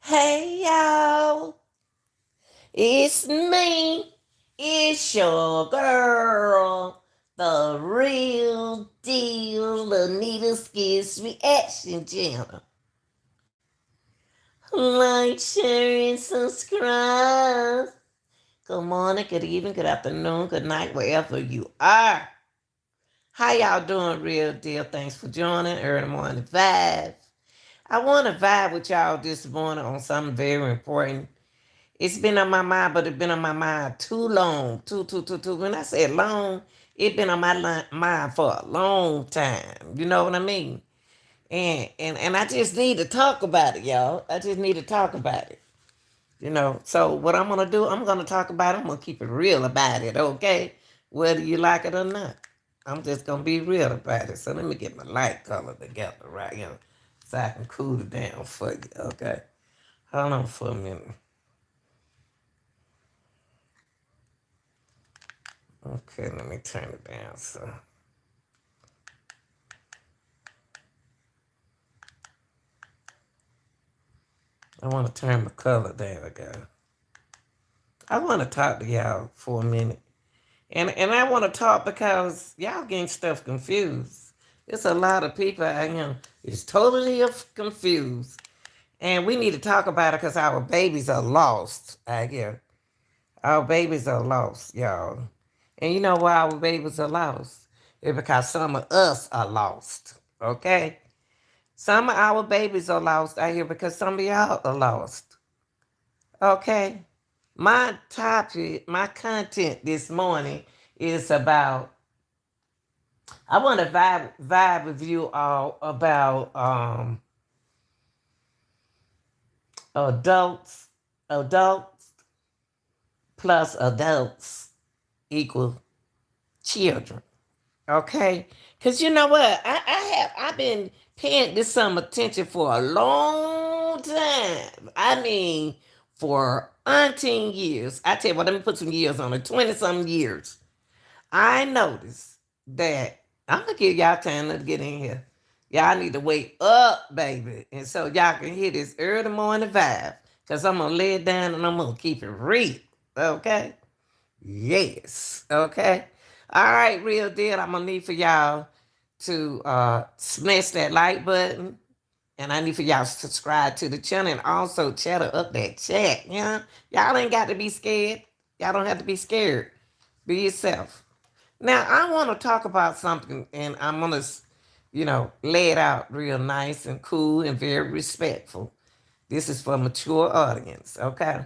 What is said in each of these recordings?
Hey y'all, it's me. It's your girl, the real deal Anita Skits Reaction Channel. Like, share, and subscribe. Good morning, good evening, good afternoon, good night, wherever you are. How y'all doing, real deal? Thanks for joining Early Morning Vibe. I want to vibe with y'all this morning on something very important. It's been on my mind, but it's been on my mind too long. Too. When I say long, it's been on my mind for a long time. You know what I mean? And I just need to talk about it, y'all. I just need to talk about it. So what I'm gonna do, I'm gonna talk about it. I'm gonna keep it real about it, okay? Whether you like it or not. I'm just gonna be real about it. So let me get my light color together right here. So I can cool it down for you, okay? Hold on for a minute. Okay, let me turn it down. So I want to turn my color down again. I want to talk to y'all for a minute. And I want to talk because y'all getting stuff confused. There's a lot of people out here is totally confused. And we need to talk about it because our babies are lost out here. Our babies are lost, y'all. And you know why our babies are lost? It's because some of us are lost. Okay? Some of our babies are lost out here because some of y'all are lost. Okay? My topic, my content this morning is about, I want to vibe with you all about adults, adults plus adults equal children. Okay? Because you know what? I've been paying this some attention for a long time. I mean, for umpteen years. I tell you what, let me put some years on it, 20 some years. I noticed that I'm gonna give y'all time to get in here. Y'all need to wake up, baby. And so y'all can hear this early morning vibe. Cause I'm gonna lay it down and I'm gonna keep it real. Okay? Yes. Okay. All right, real deal. I'm gonna need for y'all to smash that like button. And I need for y'all to subscribe to the channel and also chatter up that chat. Y'all ain't got to be scared. Y'all don't have to be scared. Be yourself. Now I want to talk about something, and I'm gonna, lay it out real nice and cool and very respectful. This is for a mature audience, okay?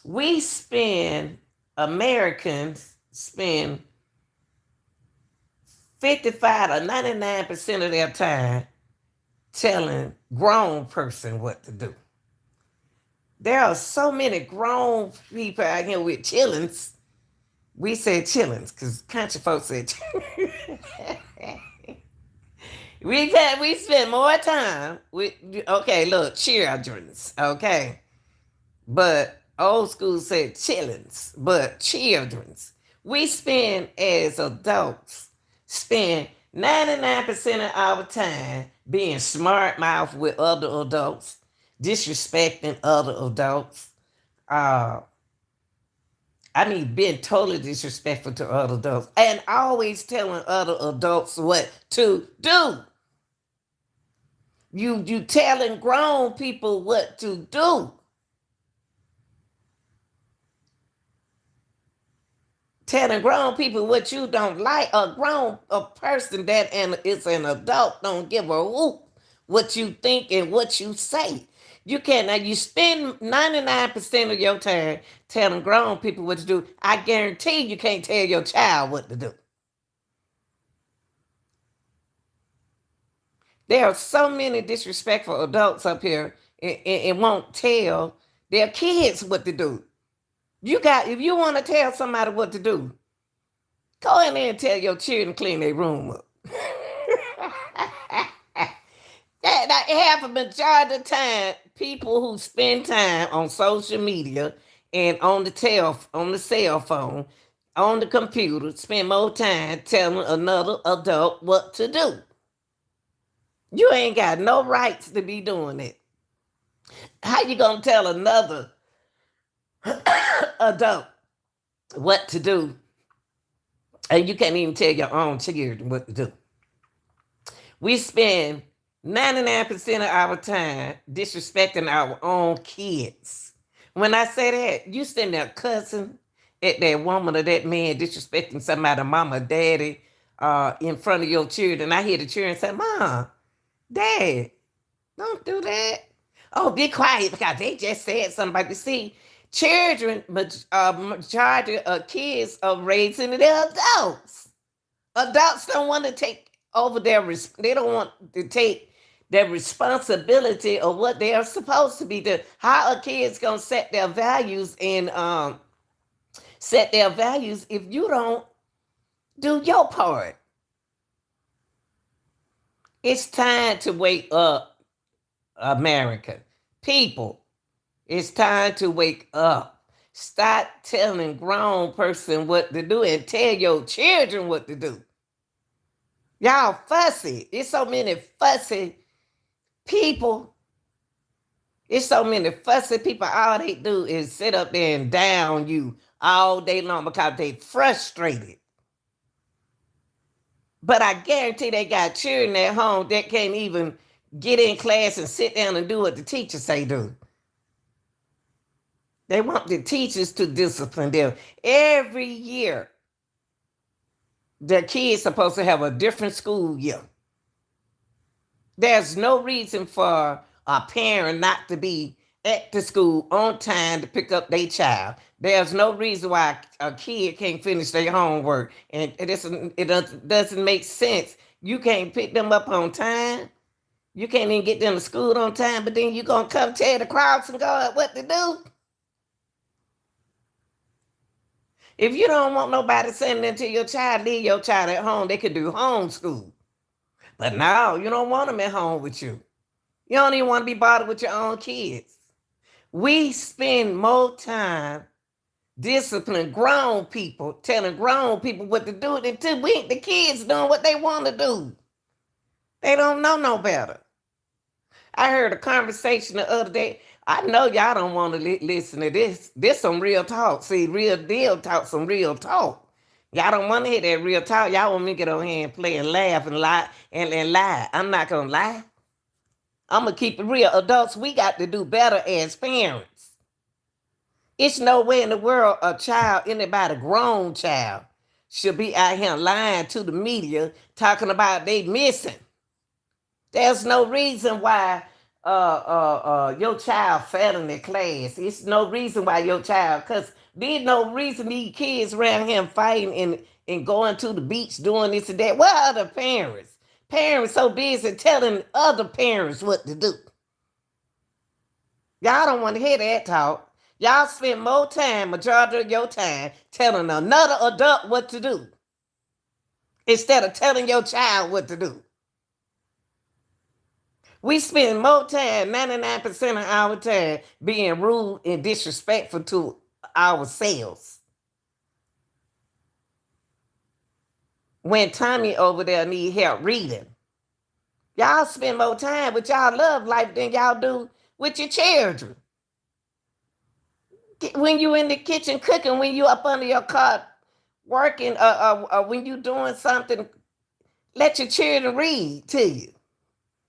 We spend Americans spend 55 or 99% of their time telling grown person what to do. There are so many grown people out here with chillings. We say chillings because country folks say we spend more time with, okay, look, children's, okay, but old school said chillings, but children's. We spend as adults spend 99% of our time being smart mouth with other adults, disrespecting other adults. Uh, I mean, being totally disrespectful to other adults and always telling other adults what to do. You telling grown people what to do. Telling grown people what you don't like. A person that and is an adult don't give a whoop what you think and what you say. You can't. Now you spend 99% of your time telling grown people what to do. I guarantee you can't tell your child what to do. There are so many disrespectful adults up here and won't tell their kids what to do. If you want to tell somebody what to do, go in there and tell your children to clean their room up. That half a majority of the time, people who spend time on social media and on the cell phone, on the computer, spend more time telling another adult what to do. You ain't got no rights to be doing it. How you gonna tell another adult what to do, and you can't even tell your own children what to do? We spend 99% of our time disrespecting our own kids. When I say that, you sitting there cussing at that woman or that man disrespecting somebody, mama, daddy, in front of your children. I hear the children say, Mom, Dad, don't do that. Oh, be quiet because they just said something about you. See, children, majority of kids are raising their adults. Adults don't want to take over they don't want to take their responsibility of what they are supposed to be doing. How are kids gonna set their values and set their values if you don't do your part? It's time to wake up, America. People, it's time to wake up. Stop telling grown person what to do and tell your children what to do. Y'all fussy. It's so many fussy people. It's so many fussy people. All they do is sit up there and down you all day long because they frustrated. But I guarantee they got children at home that can't even get in class and sit down and do what the teachers say do. They want the teachers to discipline them. Every year, the kids supposed to have a different school year. There's no reason for a parent not to be at the school on time to pick up their child. There's no reason why a kid can't finish their homework. And it doesn't make sense. You can't pick them up on time. You can't even get them to school on time, but then you're going to come tell the crowds and go what to do? If you don't want nobody sending to your child, leave your child at home. They could do homeschool. But now you don't want them at home with you. You don't even want to be bothered with your own kids. We spend more time disciplining grown people, telling grown people what to do until the kids doing what they want to do. They don't know no better. I heard a conversation the other day. I know y'all don't want to listen to this. This some real talk. See, real deal talk, some real talk. Y'all don't want to hear that real talk. Y'all want me to get on here and play and laugh and lie and lie. I'm not gonna lie. I'm gonna keep it real. Adults, we got to do better as parents. It's no way in the world a child, anybody grown child, should be out here lying to the media talking about they missing. There's no reason why your child failing in class. It's no reason why your child, because there's no reason these kids around here fighting and going to the beach doing this and that. Where are the parents? Parents so busy telling other parents what to do. Y'all don't want to hear that talk. Y'all spend more time, majority of your time, telling another adult what to do instead of telling your child what to do. We spend more time, 99% of our time, being rude and disrespectful to ourselves. When Tommy over there need help reading, y'all spend more time with y'all love life than y'all do with your children. When you in the kitchen cooking, when you up under your cot working, when you doing something, let your children read to you.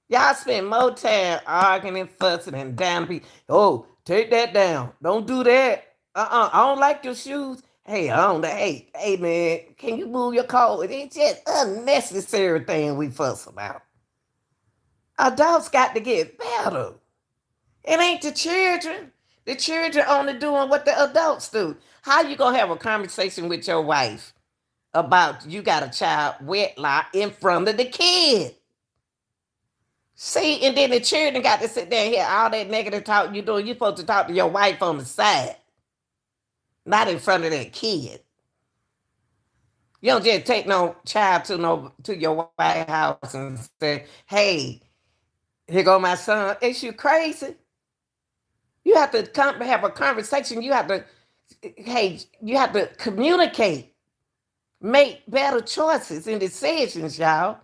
Y'all spend more time arguing and fussing and down people. Oh, take that down. Don't do that. I don't like your shoes. Hey, I don't. Hey, man, can you move your coat? It's just unnecessary thing we fuss about. Adults got to get better. It ain't the children. The children only doing what the adults do. How you gonna have a conversation with your wife about you got a child wedlock in front of the kid? See, and then the children got to sit there and hear all that negative talk you doing. You're supposed to talk to your wife on the side, not in front of that kid. You don't just take no child to your White House and say, "Hey, here go my son." Is you crazy? You have to have a conversation. You have to communicate, make better choices and decisions, y'all.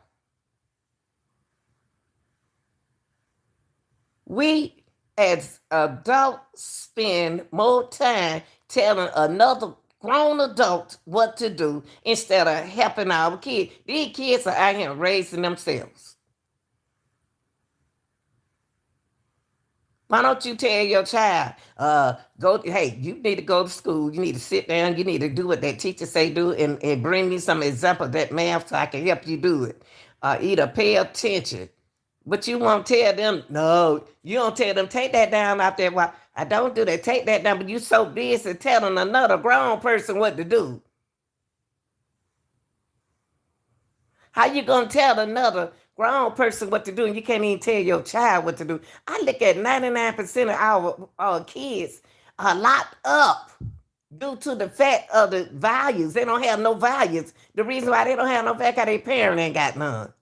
We as adults spend more time telling another grown adult what to do instead of helping our kids. These kids are out here raising themselves. Why don't you tell your child, hey, you need to go to school, you need to sit down, you need to do what that teacher say do, and bring me some example of that math so I can help you do it. Either pay attention. But you won't tell them, no, you don't tell them, take that down out there. Well, I don't do that, take that down, but you so busy telling another grown person what to do. How you gonna tell another grown person what to do and you can't even tell your child what to do? I look at 99% of our kids are locked up due to the fact of the values. They don't have no values. The reason why they don't have no values because their parent ain't got none.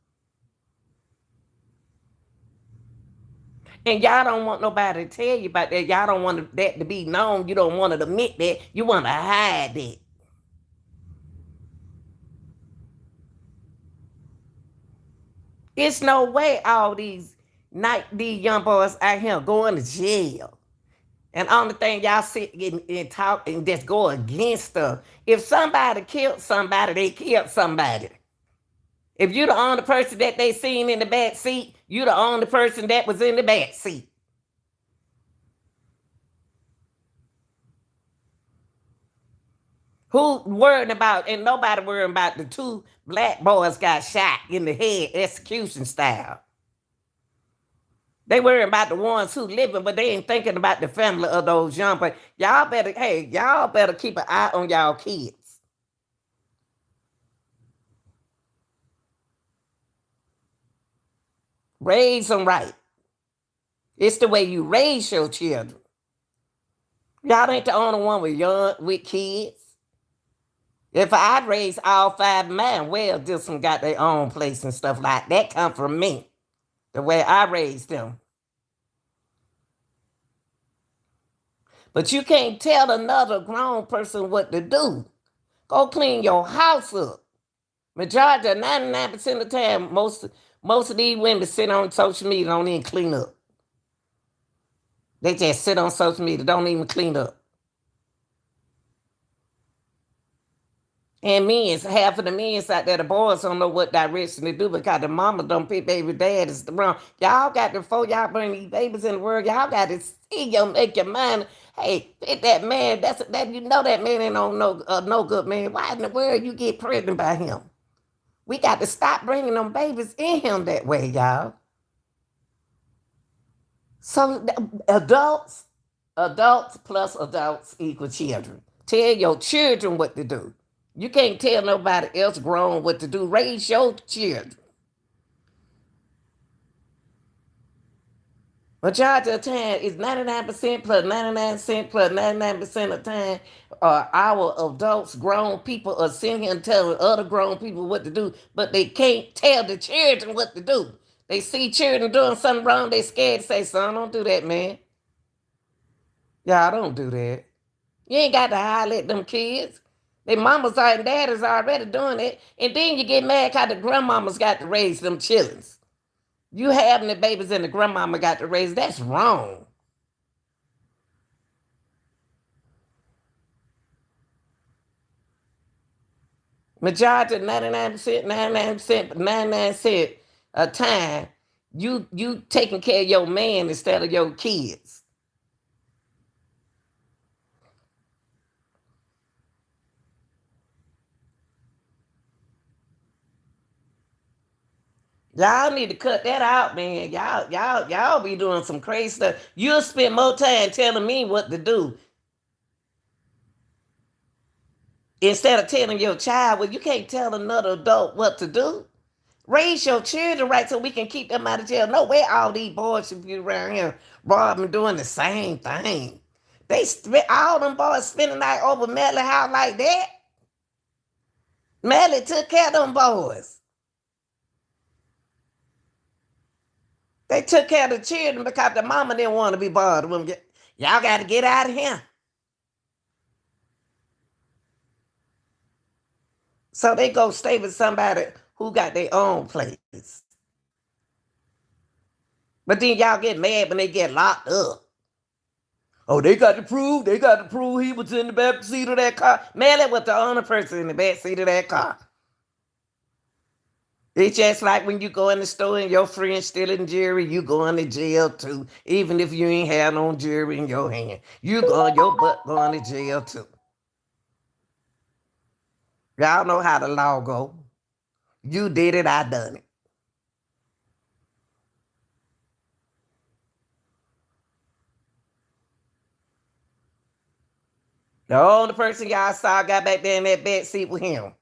And y'all don't want nobody to tell you about that. Y'all don't want that to be known. You don't want to admit that. You want to hide it. It's no way all these young boys out here going to jail. And only thing y'all sit and talk and just go against stuff. If somebody killed somebody, they killed somebody. If you're the only person that they seen in the back seat, you're the only person that was in the back seat. Who worrying about, and nobody worrying about the two black boys got shot in the head, execution style. They worrying about the ones who living, but they ain't thinking about the family of those young. But y'all better keep an eye on y'all kids. Raise them right. It's the way you raise your children. Y'all ain't the only one with kids. If I'd raise all five of mine, well, just some got their own place and stuff like that come from me. The way I raised them. But you can't tell another grown person what to do. Go clean your house up. Majority of 99% of the time, most of these women sit on social media, don't even clean up. They just sit on social media, don't even clean up. And men, half of the men out there, the boys don't know what direction to do because the mama don't pick baby dad is the wrong. Y'all got to, before y'all bring these babies in the world, y'all got to see make your mind. Hey, pick that man. That you know that man ain't on no good man. Why in the world you get pregnant by him? We got to stop bringing them babies in him that way, y'all. So adults plus adults equal children. Tell your children what to do. You can't tell nobody else grown what to do. Raise your children. Majority of the time is 99% plus 99% plus 99% of the time our adults, grown people are sitting here and telling other grown people what to do, but they can't tell the children what to do. They see children doing something wrong, they scared to say, son, don't do that, man. Y'all don't do that. You ain't got to holler at them kids. Their mamas and daddies already doing it. And then you get mad because the grandmamas got to raise them chillins. You having the babies and the grandmama got to raise. That's wrong. Majority of 99%, 99%, 99% of time, you taking care of your man instead of your kids. Y'all need to cut that out, man. Y'all be doing some crazy stuff. You'll spend more time telling me what to do instead of telling your child. Well, you can't tell another adult what to do. Raise your children right so we can keep them out of jail. No way all these boys should be around here robbing, doing the same thing. All them boys spending night over Melly house like that. Melly took care of them boys. They took care of the children because the mama didn't want to be bothered with them. Y'all got to get out of here. So they go stay with somebody who got their own place. But then y'all get mad when they get locked up. Oh, they got to prove he was in the back seat of that car. Man, that was the only person in the back seat of that car. It's just like when you go in the store and your friend's stealing jewelry, you going to jail too. Even if you ain't had no jewelry in your hand. Your butt going to jail too. Y'all know how the law go. You did it, I done it. The only person y'all saw got back there in that back seat with him.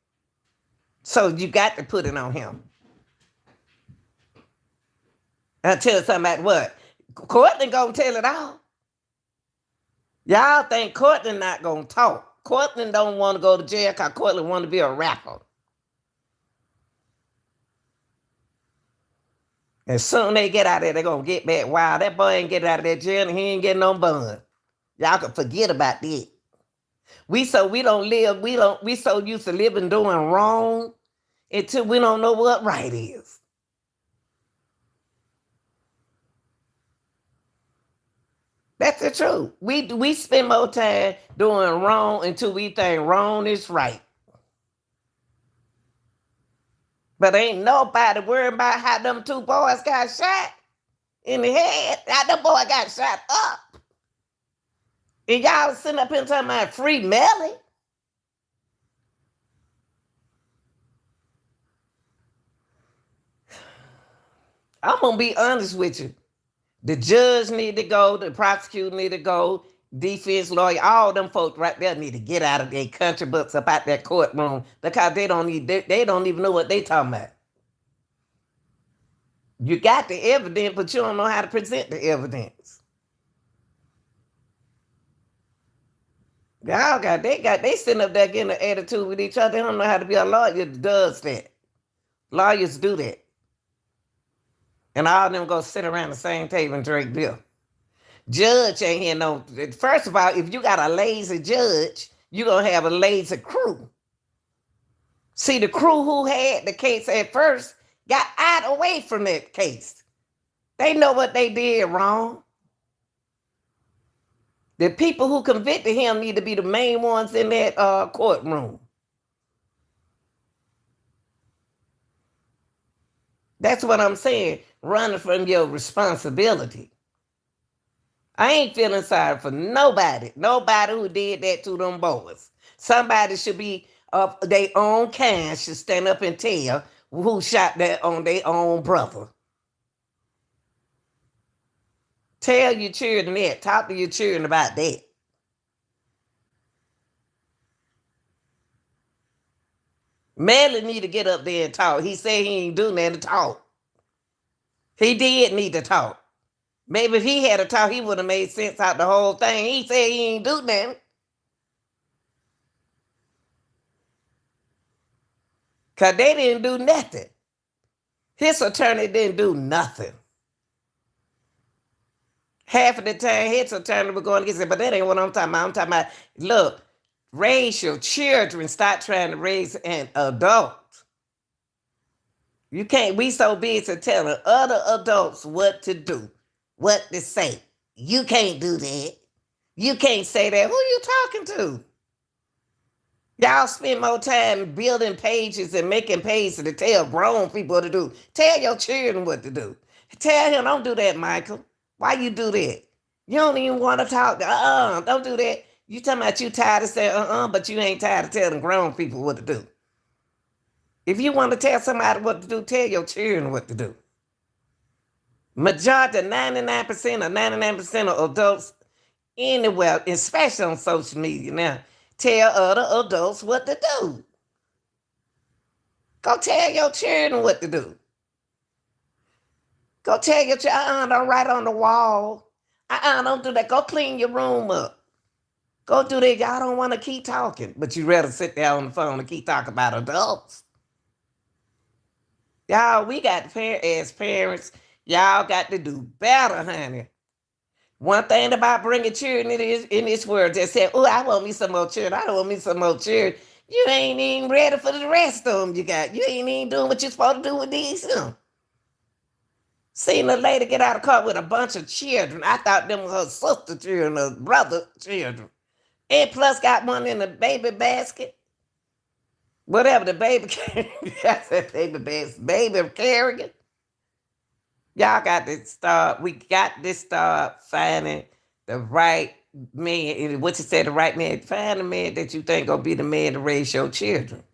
So you got to put it on him. Tell somebody what? Courtney gonna tell it all. Y'all think Courtney not gonna talk. Courtney don't want to go to jail because Courtney want to be a rapper. As soon as they get out of there, they're gonna get back wild. That boy ain't get out of that jail and he ain't getting no bun. Y'all can forget about that. We so used to living doing wrong until we don't know what right is. That's the truth. We spend more time doing wrong until we think wrong is right. But ain't nobody worried about how them two boys got shot in the head. How them boy got shot up. And y'all sitting up here talking about free Melly. I'm going to be honest with you. The judge need to go. The prosecutor need to go. Defense lawyer, all them folks right there need to get out of their country books about that courtroom because they don't even know what they talking about. You got the evidence, but you don't know how to present the evidence. Y'all they sitting up there getting an attitude with each other. They don't know how to be a lawyer that does that. Lawyers do that. And all of them go sit around the same table and drink beer. Judge ain't here no. First of all, if you got a lazy judge, you're going to have a lazy crew. See, the crew who had the case at first got out away from that case. They know what they did wrong. The people who convicted him need to be the main ones in that courtroom. That's what I'm saying. Running from your responsibility. I ain't feeling sorry for nobody. Nobody who did that to them boys. Somebody should be of their own kind should stand up and tell who shot that on their own brother. Tell your children that. Talk to your children about that. Melly need to get up there and talk. He said he ain't do nothing to talk. He did need to talk. Maybe if he had a talk, he would have made sense out the whole thing. He said he ain't do nothing. Because they didn't do nothing. His attorney didn't do nothing. Half of the time, his attorney was going to get it, but that ain't what I'm talking about. I'm talking about, look, raise your children. Stop trying to raise an adult. You can't be so busy telling other adults what to do, what to say. You can't do that. You can't say that. Who you talking to? Y'all spend more time building pages and making pages to tell grown people what to do. Tell your children what to do. Tell him, don't do that, Michael. Why you do that? You don't even want to talk. Don't do that. You talking about you tired of saying but you ain't tired of telling grown people what to do. If you want to tell somebody what to do, tell your children what to do. Majority, 99% or 99% of adults anywhere, especially on social media now, tell other adults what to do. Go tell your children what to do. Go tell your child, don't write on the wall. Don't do that. Go clean your room up. Go do that. Y'all don't want to keep talking, but you rather sit there on the phone and keep talking about adults. Y'all, we got as parents, y'all got to do better, honey. One thing about bringing children in this world, just say, oh, I want me some more children. I don't want me some more children. You ain't even ready for the rest of them you got. You ain't even doing what you're supposed to do with these. Seen a lady get out of the car with a bunch of children. I thought them was her sister children, her brother children. And plus got one in the baby basket. Whatever the baby I said baby basket. Baby carrying. Y'all got to start, we got to start finding the right man. What you said, the right man. Find a man that you think gonna be the man to raise your children.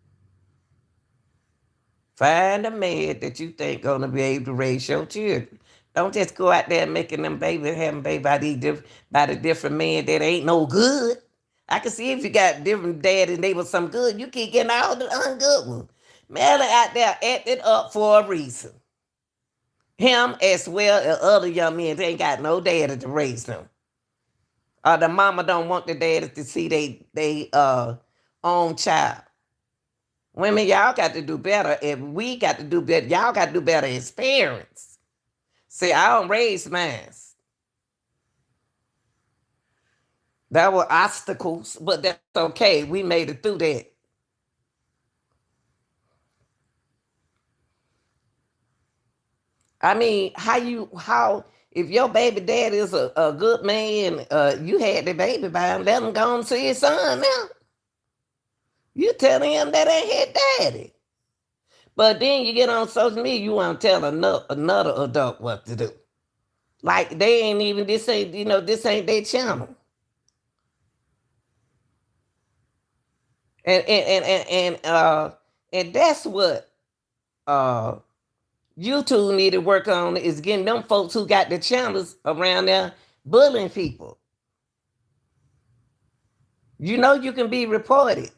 Find a man that you think gonna be able to raise your children. Don't just go out there making them baby, having baby by the different men that ain't no good. I can see if you got different daddy and they was some good, you keep getting all the ungood ones. Man out there acting up for a reason. Him as well as other young men, they ain't got no daddy to raise them. Or the mama don't want the daddy to see they own child. Women, y'all got to do better. And we got to do better. Y'all got to do better as parents. See, I don't raise mine. There were obstacles, but that's okay. We made it through that. I mean, how if your baby daddy is a good man, you had the baby by him, let him go and see his son now. You telling him that ain't his daddy. But then you get on social media, you want to tell another adult what to do. Like they ain't even, this ain't, this ain't their channel. And that's what YouTube need to work on, is getting them folks who got the channels around there bullying people. You know you can be reported.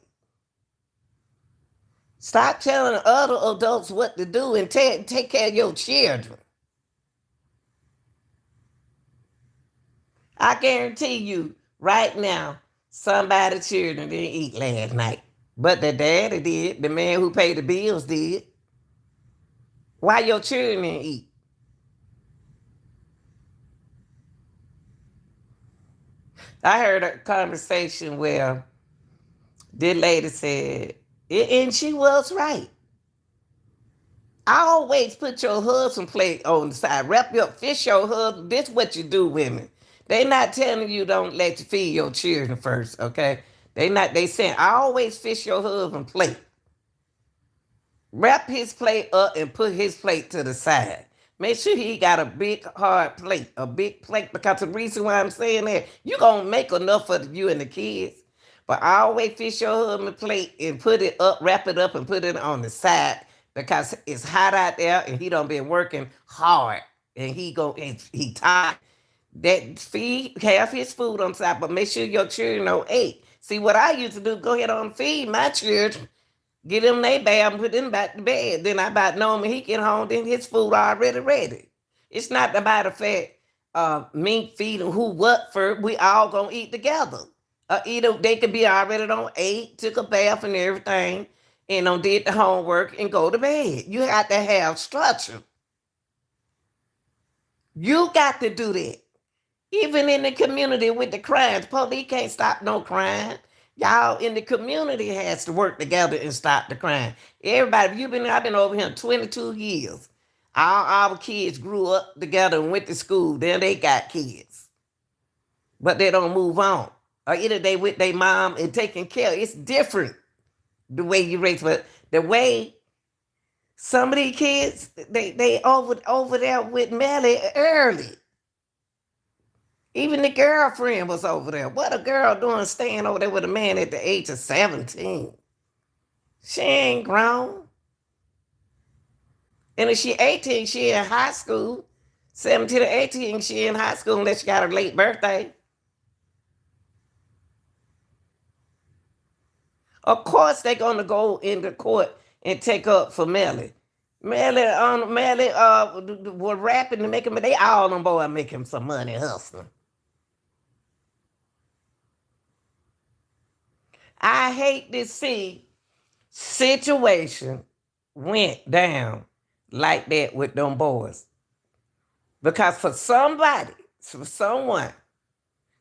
Stop telling other adults what to do and take care of your children. I guarantee you right now, somebody's children didn't eat last night. But the daddy did. The man who paid the bills did. Why your children didn't eat? I heard a conversation where this lady said, and she was right. I always put your husband plate on the side. Wrap your fish your husband. This what you do, women. They not telling you don't let you feed your children first, okay? They saying I always fish your husband plate. Wrap his plate up and put his plate to the side. Make sure he got a big hard plate, a big plate, because the reason why I'm saying that, you gonna make enough for you and the kids. But I always fish your husband plate and put it up, wrap it up and put it on the side, because it's hot out there and he done been working hard and he tired. That feed half his food on top, but make sure your children don't eat. See what I used to do, go ahead on feed my children. Get him they bath and put them back to bed. Then I about know him when he get home, then his food already ready. It's not about the fact me feeding who what for. We all gonna eat together. Either they could be already on ate, took a bath and everything, and did the homework and go to bed. You have to have structure. You got to do that. Even in the community with the crimes, police can't stop no crime. Y'all in the community has to work together and stop the crime. Everybody, I've been over here 22 years. All our kids grew up together and went to school. Then they got kids. But they don't move on. Or either they with their mom and taking care. It's different the way you raise, but the way some of these kids, they over there with Melly early. Even the girlfriend was over there. What a girl doing staying over there with a man at the age of 17? She ain't grown. And if she 18, she in high school. 17 to 18, she in high school unless she got her late birthday. Of course they gonna go into court and take up for Melly. Melly were rapping to make him, they all on board make him some money hustling. I hate to see situation went down like that with them boys. Because for someone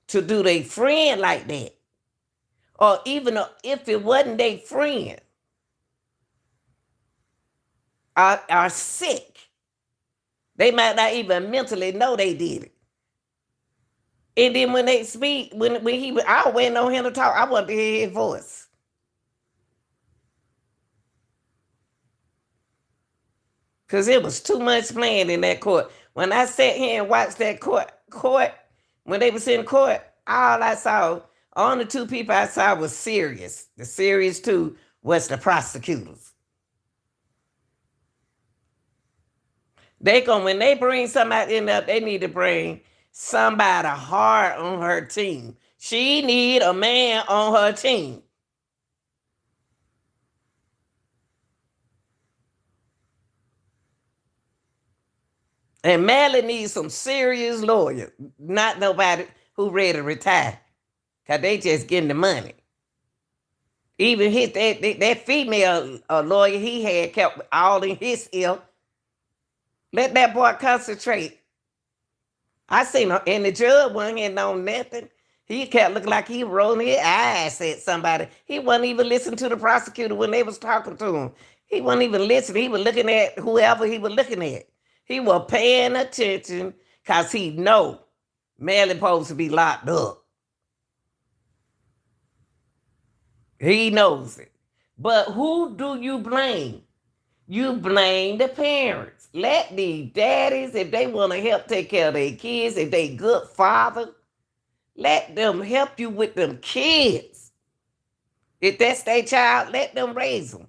to do their friend like that, or even if it wasn't their friend, are sick. They might not even mentally know they did it. And then when they speak, when he, I was waiting on him to talk. I wanted to hear his voice. Because it was too much playing in that court. When I sat here and watched that court, when they was in court, all I saw, only two people I saw was serious. The serious two was the prosecutors. When they bring somebody in there, they need to bring somebody hard on her team. She need a man on her team. And Mally needs some serious lawyer, not nobody who ready to retire. Cause they just getting the money. Even that female lawyer he had kept all in his ear. Let that boy concentrate. I seen him, and the judge wasn't getting on nothing. He kept looking like he rolling his eyes at somebody. He wasn't even listening to the prosecutor when they was talking to him. He wasn't even listening. He was looking at whoever he was looking at. He was paying attention because he know Melly supposed to be locked up. He knows it. But who do you blame? You blame the parents. Let the daddies, if they want to help take care of their kids, if they good father, let them help you with them kids. If that's their child, let them raise them.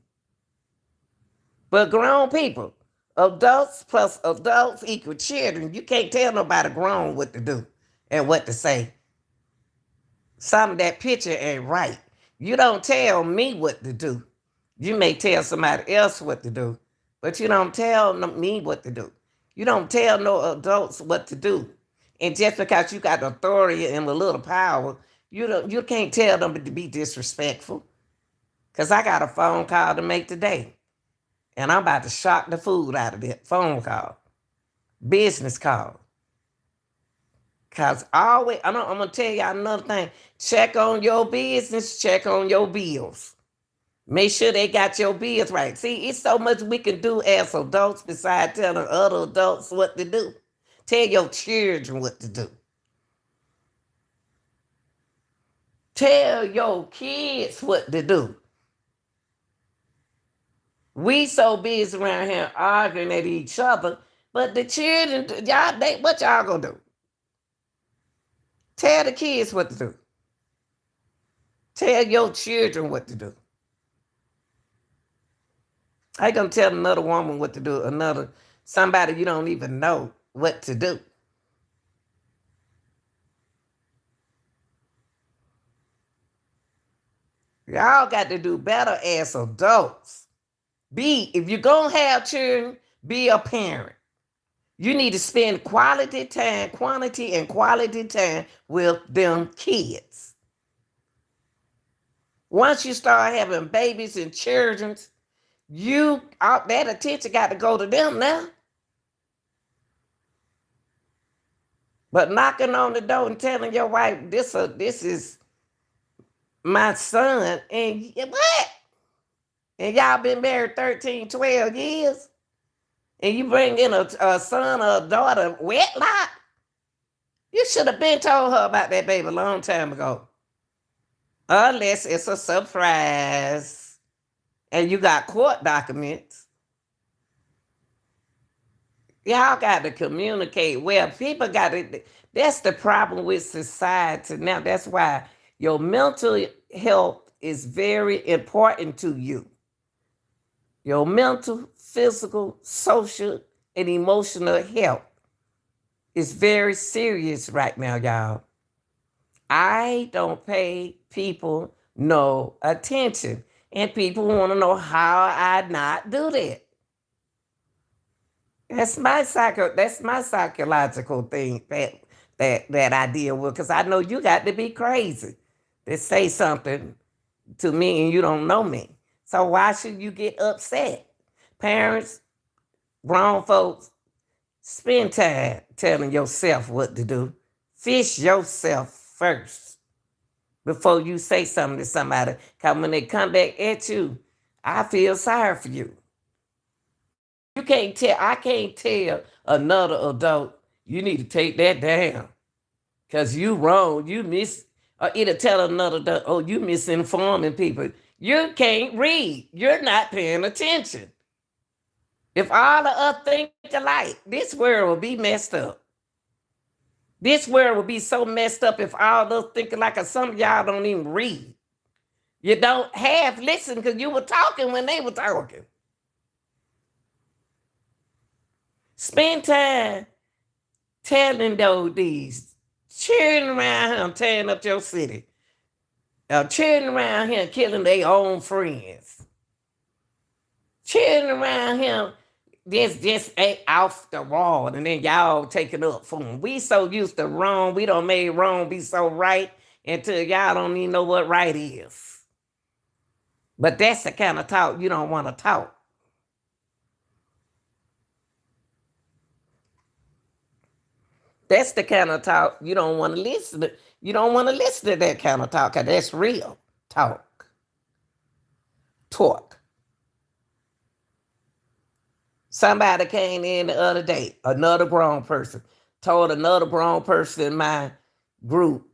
But grown people, adults plus adults equal children. You can't tell nobody grown what to do and what to say. Some of that picture ain't right. You don't tell me what to do. You may tell somebody else what to do, but you don't tell me what to do. You don't tell no adults what to do. And just because you got authority and a little power, you can't tell them to be disrespectful. Because I got a phone call to make today. And I'm about to shock the food out of that phone call. Business call. Because always, I'm going to tell y'all another thing. Check on your business, check on your bills. Make sure they got your bills right. See, it's so much we can do as adults besides telling other adults what to do. Tell your children what to do. Tell your kids what to do. We so busy around here arguing at each other, but the children, what y'all gonna do? Tell the kids what to do. Tell your children what to do. I gonna tell another woman what to do, somebody you don't even know what to do. Y'all got to do better as adults. If you're gonna have children, be a parent. You need to spend quantity and quality time with them kids. Once you start having babies and children, that attention got to go to them now. But knocking on the door and telling your wife, this is my son, and what? And y'all been married 13, 12 years? And you bring in a son or a daughter wedlock? You should have been told her about that baby a long time ago. Unless it's a surprise and you got court documents. Y'all got to communicate well. People got to, that's the problem with society now. That's why your mental health is very important to you. Your mental, physical, social, and emotional health is very serious right now, y'all. I don't pay people no attention. And people want to know how I not do that. That's my psychological thing that I deal with, because I know you got to be crazy to say something to me and you don't know me. So why should you get upset? Parents, grown folks, spend time telling yourself what to do. Fish yourself first before you say something to somebody. Because when they come back at you, I feel sorry for you. can't tell, I can't tell another adult, you need to take that down. Because you wrong. You or either tell another adult, oh, you misinforming people. You can't read. You're not paying attention. If all of us think alike, this world will be messed up. This world will be so messed up if all of us think alike, and some of y'all don't even read. You don't half listen because you were talking when they were talking. Spend time telling those these, cheering around him, tearing up your city. Cheering around him, killing their own friends. Cheering around him, just ain't off the wall, and then y'all take it up for him. We so used to wrong, we don't make wrong be so right until y'all don't even know what right is. But that's the kind of talk you don't want to talk. That's the kind of talk you don't want to listen to. You don't want to listen to that kind of talk, because that's real talk. Talk. Somebody came in the other day, another grown person, told another grown person in my group,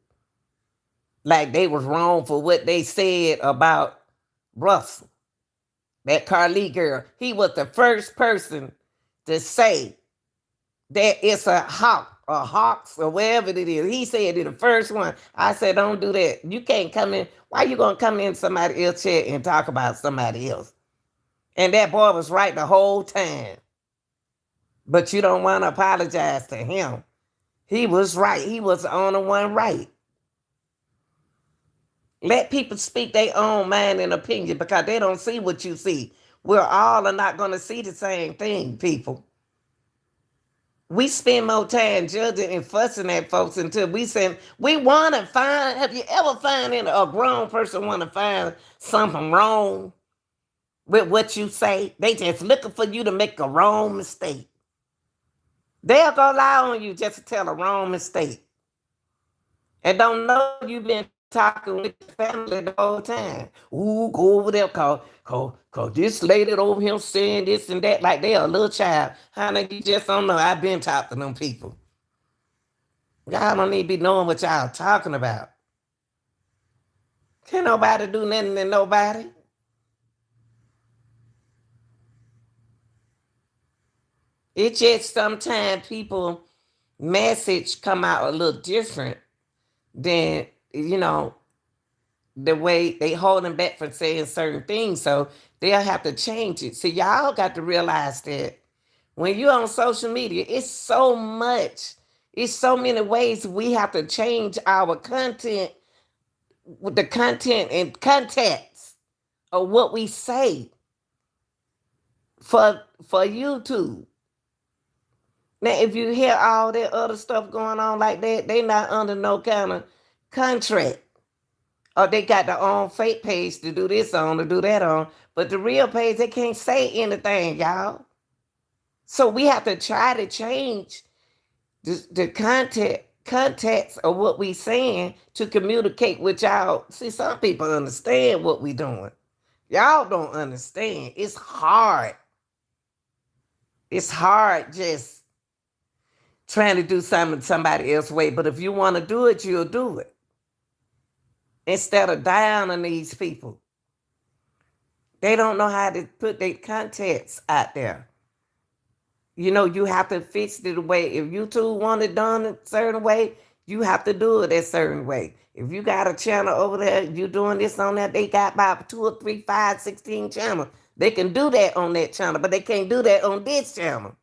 like they was wrong for what they said about Russell, that Carly girl. He was the first person to say that it's a hawk or hawks or whatever it is. He said it the first one. I said, don't do that. You can't come in. Why you gonna come in somebody else's chat and talk about somebody else? And that boy was right the whole time. But you don't want to apologize to him. He was right. He was the only one right. Let people speak their own mind and opinion, because they don't see what you see. We're all are not going to see the same thing, people. We spend more time judging and fussing at folks until we say, we want to find, have you ever found a grown person want to find something wrong with what you say? They just looking for you to make a wrong mistake. They'll go lie on you just to tell a wrong mistake. And don't know you've been talking with the family the whole time. Ooh, go over there, cause this lady over here saying this and that, like they're a little child. Honey, you just don't know. I've been talking to them people. Y'all don't need to be knowing what y'all talking about. Can't nobody do nothing to nobody. It's just sometimes people message come out a little different than, the way they holding back from saying certain things. So they'll have to change it. So y'all got to realize that when you're on social media, it's so much. It's so many ways we have to change our content with the content and context of what we say for YouTube. Now, if you hear all that other stuff going on like that, they not under no kind of contract. Or they got their own fake page to do this on, to do that on. But the real page, they can't say anything, y'all. So we have to try to change the context of what we saying to communicate with y'all. See, some people understand what we doing. Y'all don't understand. It's hard. It's hard just trying to do something somebody else's way. But if you want to do it, you'll do it. Instead of down on these people. They don't know how to put their context out there. You have to fix it the way. If YouTube want it done a certain way, you have to do it a certain way. If you got a channel over there, you doing this on that, they got about 2 or 3, 5, 16 channels. They can do that on that channel, but they can't do that on this channel.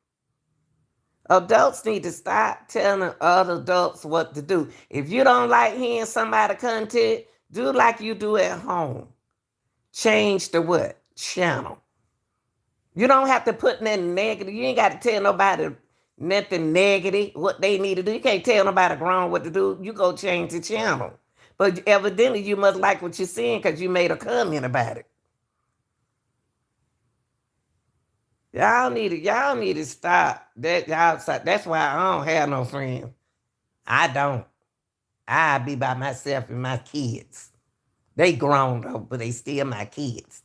Adults need to stop telling other adults what to do. If you don't like hearing somebody's content, do like you do at home. Change the what? Channel. You don't have to put nothing negative. You ain't got to tell nobody nothing negative, what they need to do. You can't tell nobody grown what to do. You go change the channel. But evidently you must like what you're seeing because you made a comment about it. Y'all need to stop that. That's why I don't have no friends. I don't. I be by myself and my kids. They grown though, but they still my kids.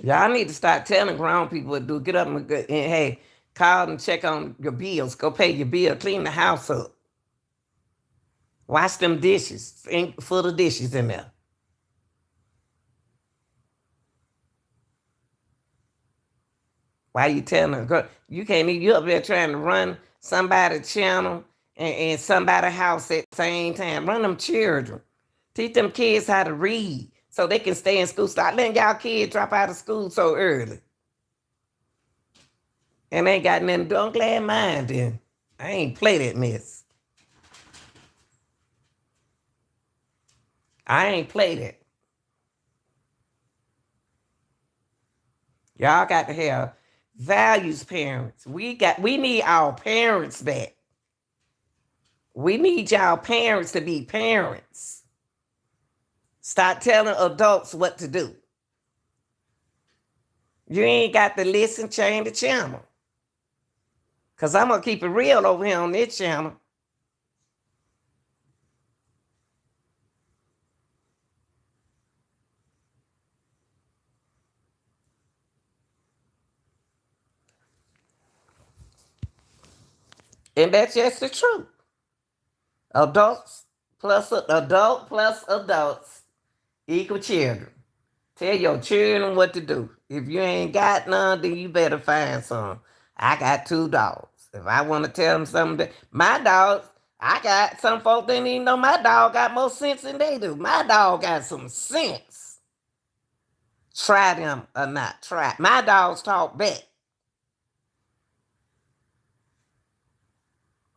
Y'all need to start telling grown people what to do. Get up and hey, call and check on your bills. Go pay your bill. Clean the house up. Wash them dishes. Ain't full of dishes in there. Why you telling her? You can't even, you up there trying to run somebody's channel and somebody's house at the same time. Run them children. Teach them kids how to read so they can stay in school. Stop letting y'all kids drop out of school so early. And ain't got nothing to do. I'm glad mine then. I ain't play that mess. I ain't played it. Y'all got to have values, parents. We need our parents back. We need y'all parents to be parents. Stop telling adults what to do. You ain't got to listen, change the channel. Because I'm going to keep it real over here on this channel. And that's just the truth. Adult plus adults equal children. Tell your children what to do. If you ain't got none, then you better find some. I got 2 dogs. If I want to tell them something, my dogs, I got some folks didn't even know my dog got more sense than they do. My dog got some sense. Try them or not try. My dogs talk back.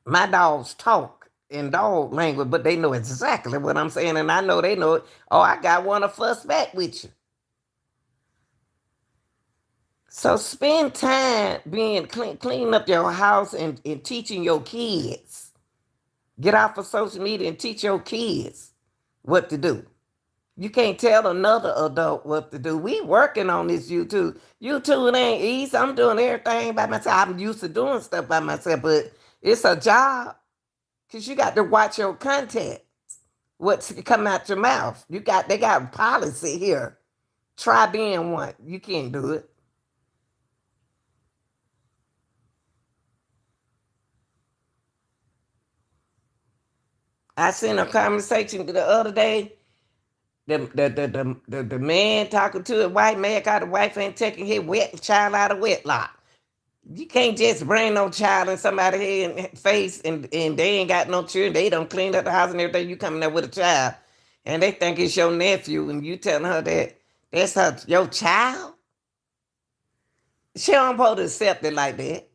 My dogs talk in dog language, but they know exactly what I'm saying, and I know they know it. Oh, I got one to fuss back with you. So spend time being cleaning up your house and teaching your kids. Get off of social media and teach your kids what to do. You can't tell another adult what to do. We working on this YouTube. YouTube ain't easy. I'm doing everything by myself. I'm used to doing stuff by myself, but it's a job because you got to watch your content. What's come out your mouth? They got policy here. Try being one. You can't do it. I seen a conversation the other day. The man talking to a white man called the wife ain't taking his wet child out of wedlock. You can't just bring no child in somebody's head and face and they ain't got no children. They don't clean up the house and everything. You coming there with a child. And they think it's your nephew and you telling her that that's your child. She don't supposed to accept it like that.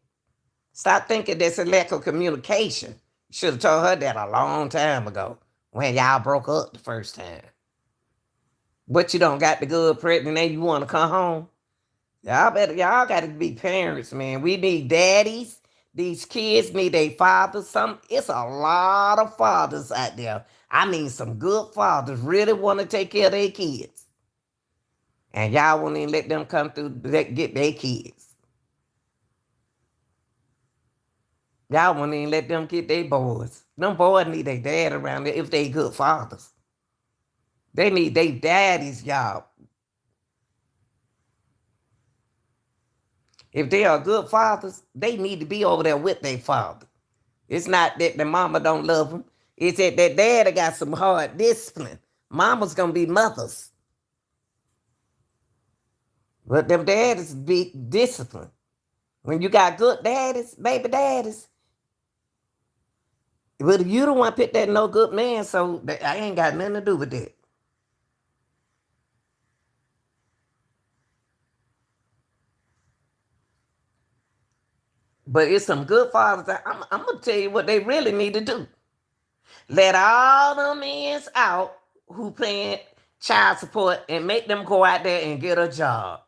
Stop thinking that's a lack of communication. Should have told her that a long time ago when y'all broke up the first time. But you don't got the good pregnant and you want to come home. Y'all got to be parents, man. We need daddies. These kids need a father. It's a lot of fathers out there. I mean, some good fathers really want to take care of their kids. And y'all won't even let them come through get their kids. Y'all won't even let them get their boys. Them boys need their dad around there if they good fathers. They need their daddies, y'all. If they are good fathers, they need to be over there with their father. It's not that the mama don't love them. It's that their daddy got some hard discipline. Mama's gonna be mothers. But them daddies be disciplined. When you got good daddies, baby daddies, but you don't want to pick that no good man, so I ain't got nothing to do with that. But it's some good fathers. I'm gonna tell you what they really need to do. Let all them men out who paying child support and make them go out there and get a job.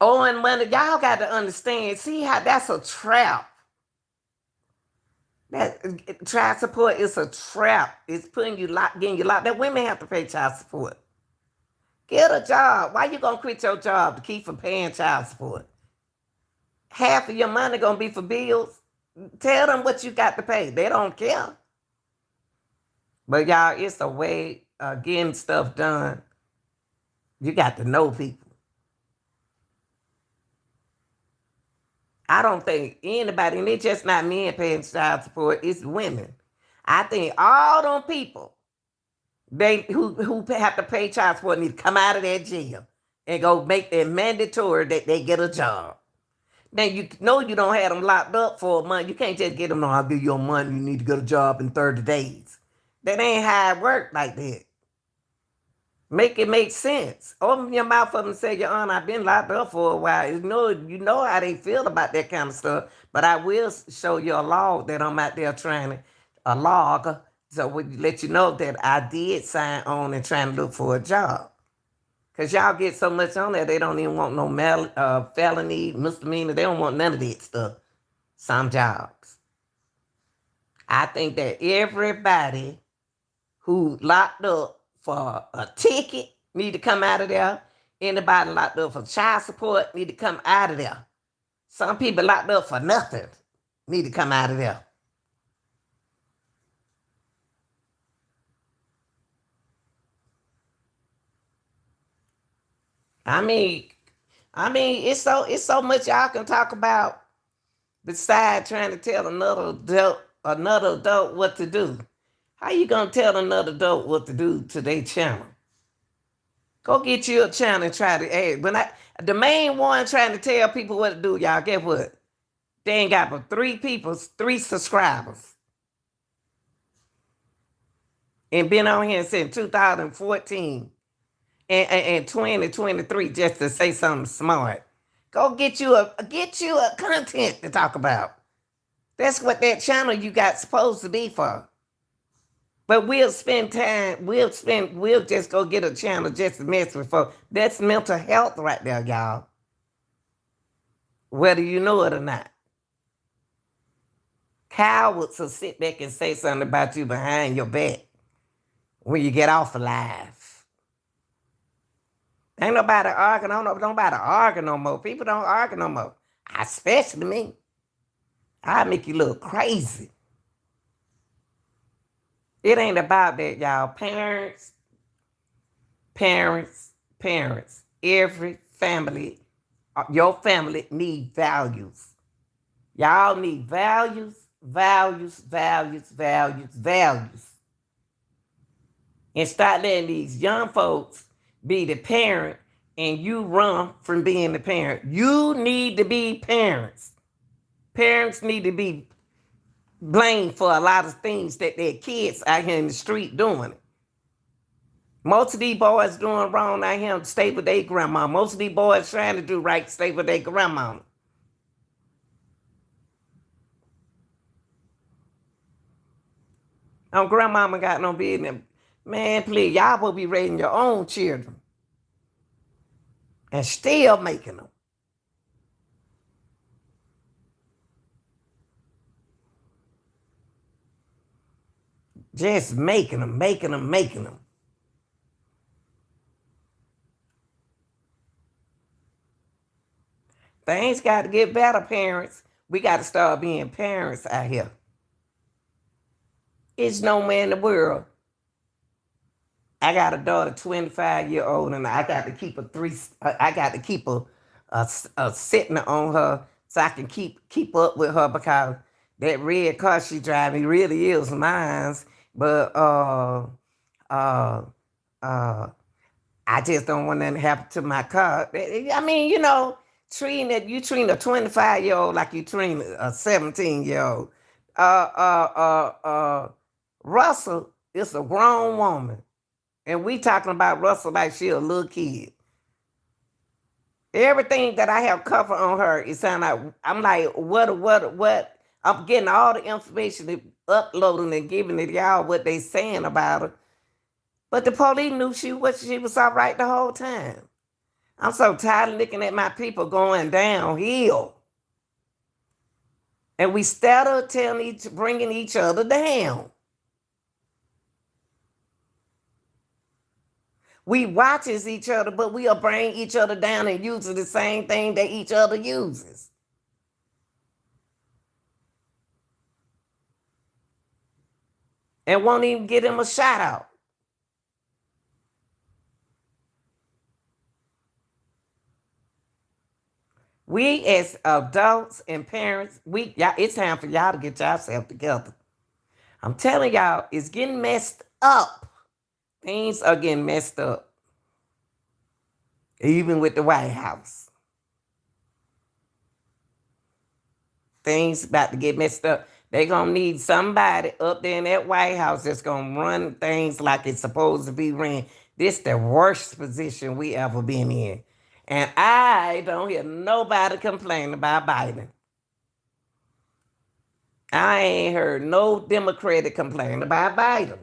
Oh, and money, y'all got to understand. See how that's a trap. That child support is a trap. It's putting you locked, getting you locked. That women have to pay child support. Get a job. Why you gonna quit your job to keep from paying child support? Half of your money gonna be for bills. Tell them what you got to pay. They don't care. But y'all, it's a way of getting stuff done. You got to know people. I don't think anybody, and it's just not men paying child support, it's women. I think all them people who have to pay child support need to come out of that jail and go make it mandatory that they get a job. Now you know you don't have them locked up for a month. You can't just get them. No, I'll give you your money. You need to get a job in 30 days. That ain't how it work like that. Make it make sense. Open your mouth up and say, Your Honor, I've been locked up for a while. You know how they feel about that kind of stuff. But I will show you a log that I'm out there trying to, a log, so we let you know that I did sign on and trying to look for a job. Because y'all get so much on there, they don't even want no felony, misdemeanor. They don't want none of that stuff. Some jobs. I think that everybody who locked up for a ticket need to come out of there. Anybody locked up for child support need to come out of there. Some people locked up for nothing need to come out of there. I mean, it's so much y'all can talk about besides trying to tell another adult what to do. How you gonna tell another adult what to do to their channel? Go get you a channel and try to add. The main one trying to tell people what to do, y'all, guess what? They ain't got but 3 subscribers. And been on here since 2014 and 2023 just to say something smart. Go get you a content to talk about. That's what that channel you got supposed to be for. But we'll spend time, we'll just go get a channel just to mess with folks. That's mental health right there, y'all. Whether you know it or not. Cowards will sit back and say something about you behind your back when you get off alive. Ain't nobody arguing. I don't know if nobody argue no more. People don't argue no more. Especially me. I make you look crazy. It ain't about that, y'all. Parents. Every family, your family need values. Y'all need values. And start letting these young folks be the parent and you run from being the parent. You need to be parents. Parents need to be blamed for a lot of things that their kids out here in the street doing. Most of these boys doing wrong out here stay with their grandma. Most of these boys trying to do right stay with their grandma. Grandmama got no business. Man, please, y'all will be raising your own children and still making them. Just making them. Things got to get better, parents. We got to start being parents out here. It's no man in the world. I got a daughter, 25-year-old, and I got to keep I got to keep a sitting on her so I can keep up with her because that red car she driving really is mine. But I just don't want nothing to happen to my car. I mean, treating a 25-year-old like you treating a 17-year-old. Russell is a grown woman. And we talking about Russell like she a little kid. Everything that I have covered on her, it sound like I'm like, what? I'm getting all the information, uploading and giving it y'all what they saying about her. But the police knew she was all right the whole time. I'm so tired of looking at my people going downhill. And we started bringing each other down. We watches each other, but we'll bring each other down and use the same thing that each other uses. And won't even give them a shout out. We as adults and parents, it's time for y'all to get yourself together. I'm telling y'all, it's getting messed up. Things are getting messed up, even with the White House. Things about to get messed up. They're going to need somebody up there in that White House that's going to run things like it's supposed to be ran. This the worst position we ever been in. And I don't hear nobody complain about Biden. I ain't heard no Democratic complain about Biden.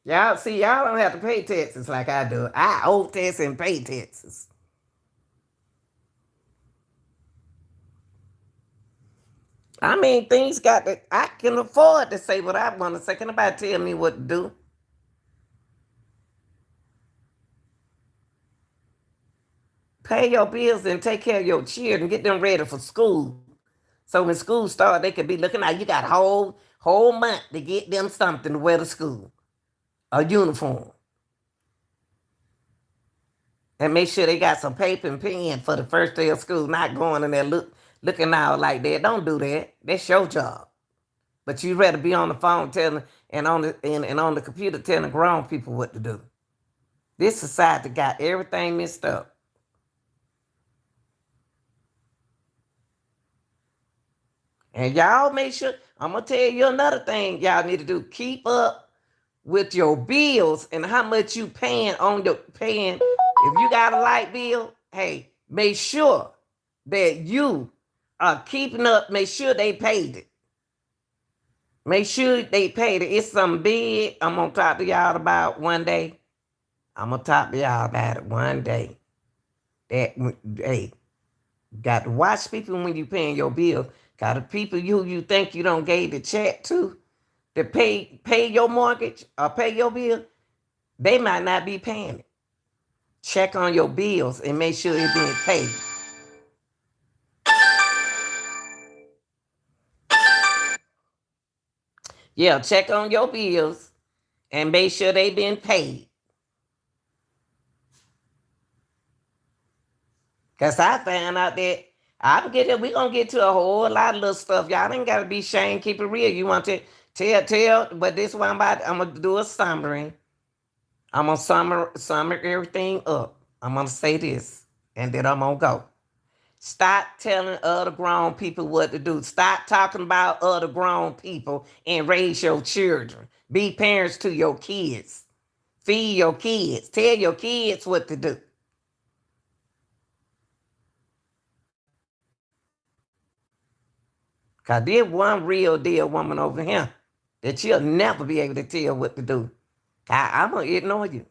Y'all see, y'all don't have to pay taxes like I do. I owe taxes and pay taxes. I mean, things got to, I can afford to say what I want to say. Can nobody tell me what to do? Pay your bills and take care of your children. Get them ready for school. So when school starts, they could be looking out. You got a whole month to get them something to wear to school. A uniform. And make sure they got some paper and pen for the first day of school, not going in there looking out like that. Don't do that. That's your job. But you rather be on the phone telling and on the computer telling grown people what to do. This society got everything messed up. And y'all make sure, I'm gonna tell you another thing y'all need to do. Keep up with your bills and how much you paying. If you got a light bill, hey, make sure that you are keeping up. Make sure they paid it. Make sure they paid it. It's something big I'm gonna talk to y'all about one day. I'm gonna talk to y'all about it one day. That hey, got to watch people when you paying your bills. Got the people you think you don't gave the check to pay your mortgage or pay your bill, they might not be paying it. Check on your bills and make sure it's being paid. Yeah, check on your bills and make sure they been paid. Cause I found out that we're gonna get to a whole lot of little stuff. Y'all ain't gotta be ashamed, keep it real. You want to tell, but this one I'm gonna do a summary. I'm gonna sum everything up. I'm gonna say this, and then I'm gonna go. Stop telling other grown people what to do. Stop talking about other grown people and raise your children. Be parents to your kids. Feed your kids. Tell your kids what to do. Because there's one real deal woman over here that you'll never be able to tell what to do. I'm going to ignore you.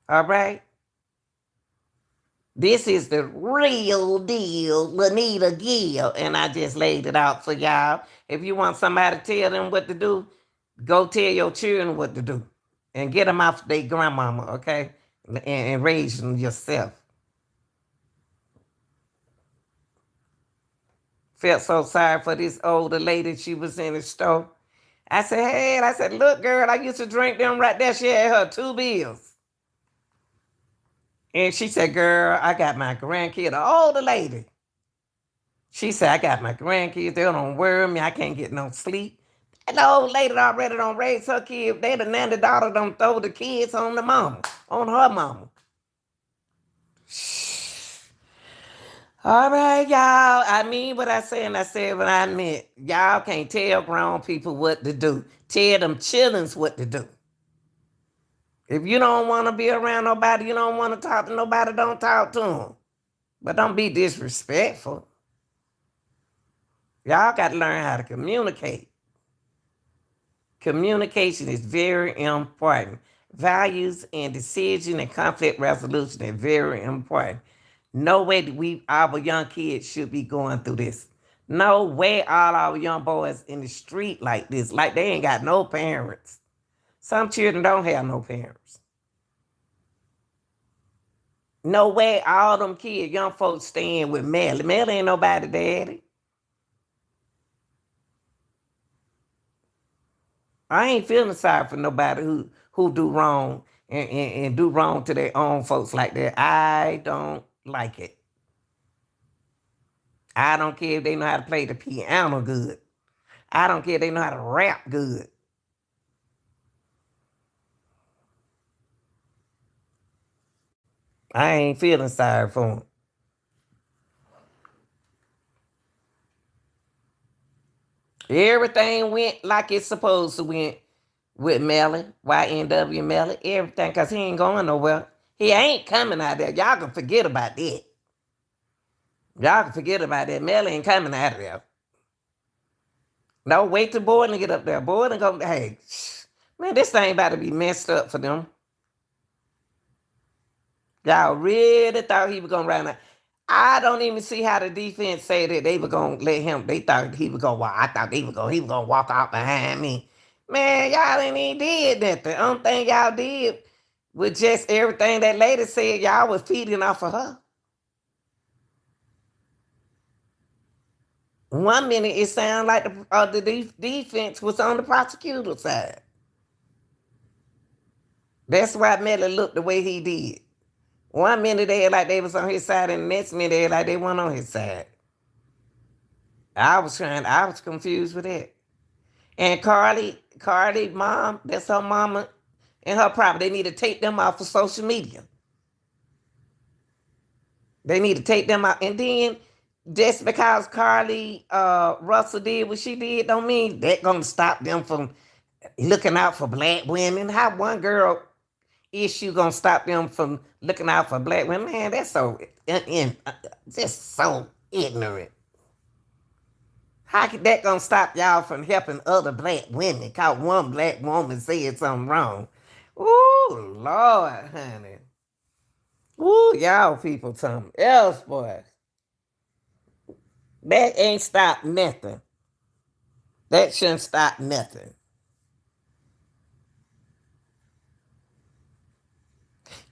All right? This is the real deal, Lanita Gill, and I just laid it out for y'all. If you want somebody to tell them what to do, go tell your children what to do and get them off their grandmama, okay? And raise them yourself. Felt so sorry for this older lady. She was in the store. I said, hey, I said, look, girl, I used to drink them right there. She had her 2 bills. And she said, girl, I got my grandkid, an older lady. She said, I got my grandkids. They don't worry me. I can't get no sleep. And the old lady already don't raise her kid. They the nanny daughter don't throw the kids on the mama, on her mama. All right, y'all. I mean what I said, and I said what I meant. Y'all can't tell grown people what to do. Tell them chillins what to do. If you don't want to be around nobody, you don't want to talk to nobody, don't talk to them. But don't be disrespectful. Y'all got to learn how to communicate. Communication is very important. Values and decision and conflict resolution are very important. No way our young kids should be going through this. No way all our young boys in the street like this, like they ain't got no parents. Some children don't have no parents. No way all them kids, young folks staying with Melly. Melly ain't nobody daddy. I ain't feeling sorry for nobody who do wrong. and do wrong to their own folks like that. I don't like it. I don't care if they know how to play the piano good. I don't care if they know how to rap good. I ain't feeling sorry for them. Everything went like it's supposed to went with Melly, YNW Melly, everything, because he ain't going nowhere. He ain't coming out there. Y'all can forget about that. Y'all can forget about that. Melly ain't coming out of there. No, wait till Borden get up there. Borden go, hey, man, this thing about to be messed up for them. Y'all really thought he was gonna run out. I don't even see how the defense say that they were gonna let him. They thought he was gonna walk. I thought he was gonna walk out behind me. Man, y'all ain't even did nothing. The only thing y'all did was just everything that lady said. Y'all was feeding off of her. One minute it sounded like the defense was on the prosecutor's side. That's why Melly looked the way he did. One minute they like they was on his side, and the next minute they like they weren't on his side. I was confused with that. And Carly, mom, that's her mama and her property. They need to take them off of social media. They need to take them out. And then just because Carly Russell did what she did, don't mean that gonna stop them from looking out for black women. How one girl issue gonna stop them from looking out for black women? Man, that's so just so ignorant. How could that gonna stop y'all from helping other black women? Cause one black woman said something wrong. Ooh, Lord, honey. Ooh, y'all people something else, boy. That ain't stop nothing. That shouldn't stop nothing.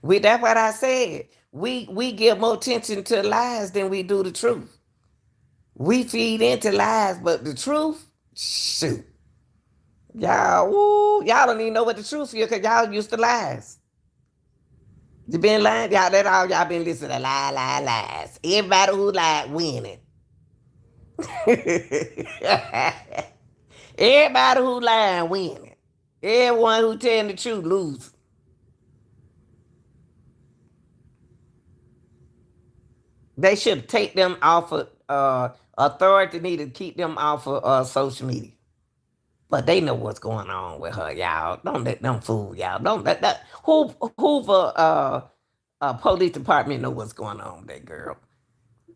That's what I said. We give more attention to lies than we do the truth. We feed into lies, but the truth, shoot. Y'all, woo, y'all don't even know what the truth is because y'all used to lies. You been lying? Y'all, that all y'all been listening to lies. Everybody who lied winning. Everybody who lying winning. Everyone who telling the truth lose. They should take them off of authority need to keep them off of social media. But they know what's going on with her, y'all. Don't let them fool y'all. Don't let that Hoover police department know what's going on with that girl.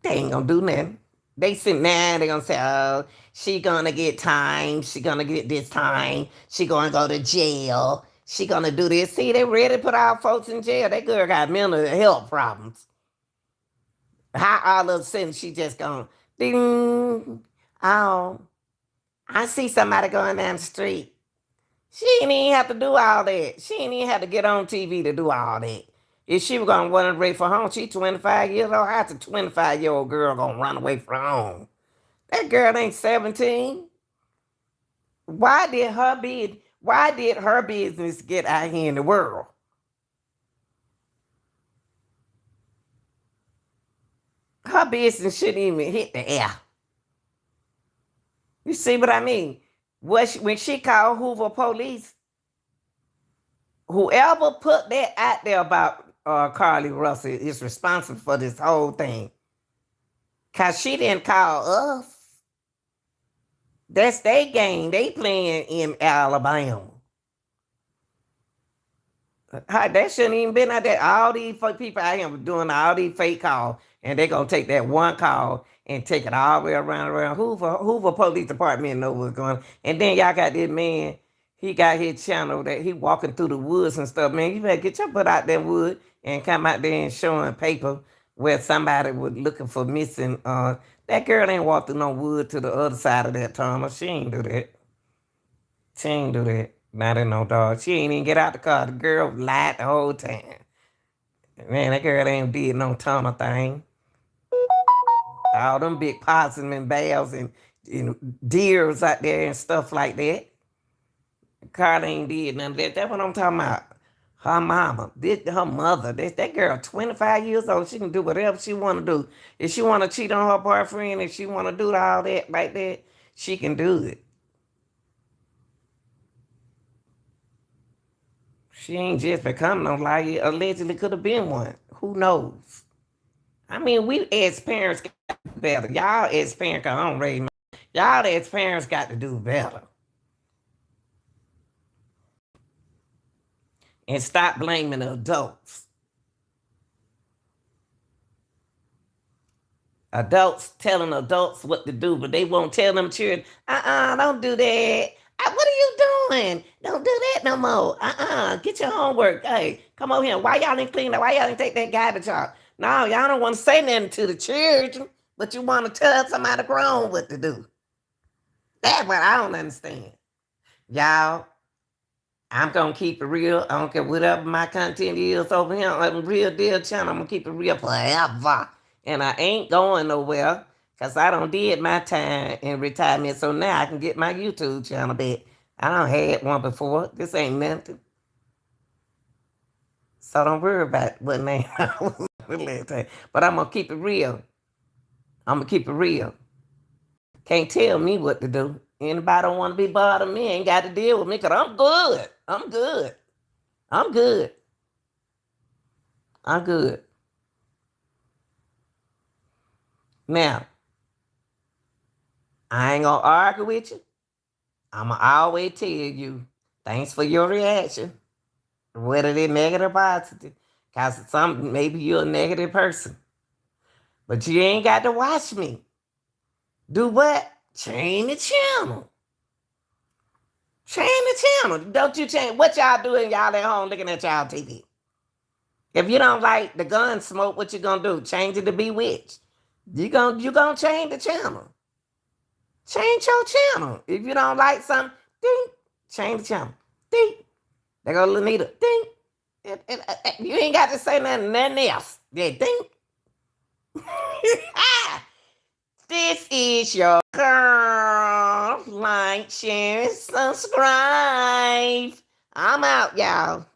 They ain't gonna do nothing. They sit now, they gonna say, oh, she gonna get time, she gonna get this time, she gonna go to jail, she gonna do this. See, they ready to put our folks in jail. That girl got mental health problems. How all of a sudden she just gone, ding, oh, I see somebody going down the street. She ain't even have to do all that. She ain't even have to get on TV to do all that. If she was gonna run away from home, she 25 years old. How's a 25-year-old girl gonna run away from home? That girl ain't 17. Why did her business get out here in the world? Her business shouldn't even hit the air. You see what I mean? When she called Hoover police, whoever put that out there about Carly Russell is responsible for this whole thing. Cause she didn't call us. That's their game. They playing in Alabama. That shouldn't even been out there. All these people out here doing all these fake calls, and they gonna take that one call and take it all the way around. Hoover Police Department know what's going on. And then y'all got this man, he got his channel that he walking through the woods and stuff. Man, you better get your butt out that wood and come out there and showing paper where somebody was looking for missing. That girl ain't walked through no wood to the other side of that tunnel. She ain't do that. She ain't do that. Not in no dog. She ain't even get out the car. The girl lied the whole time. Man, that girl ain't did no tunnel thing. All them big possum and bears and deers out there and stuff like that. Carl ain't did none of that. That's what I'm talking about. Her mama, her mother, that girl 25 years old. She can do whatever she want to do. If she want to cheat on her boyfriend, if she want to do all that like that, she can do it. She ain't just become no liar. Allegedly could have been one. Who knows? I mean, we as parents got to do better. Y'all as parents, cause I don't raise my, y'all as parents got to do better. And stop blaming the adults. Adults telling adults what to do, but they won't tell them children, don't do that. What are you doing? Don't do that no more. Get your homework. Hey, come over here. Why y'all didn't clean up? Why y'all didn't take that garbage out? No, y'all don't want to say nothing to the children, but you want to tell somebody grown what to do. That's what I don't understand. Y'all, I'm going to keep it real. I don't care whatever my content is over here on Real Deal Channel. I'm going to keep it real forever. And I ain't going nowhere because I don't did my time in retirement. So now I can get my YouTube channel back. I don't had one before. This ain't nothing. So don't worry about what name I was. But I'm going to keep it real. I'm going to keep it real. Can't tell me what to do. Anybody don't want to be bothered me ain't got to deal with me because I'm good. I'm good. I'm good. I'm good. Now, I ain't going to argue with you. I'm going to always tell you, thanks for your reaction. Whether they're negative or positive. Because maybe you're a negative person. But you ain't got to watch me. Do what? Change the channel. Change the channel. Don't you change. What y'all doing? Y'all at home looking at y'all TV. If you don't like the gun smoke, what you gonna do? Change it to Bewitched. You gonna change the channel. Change your channel. If you don't like something, ding, change the channel. Ding. There go Lanita. Ding. You ain't got to say nothing else. Yeah, ding. This is your girl. Like, share, subscribe. I'm out, y'all.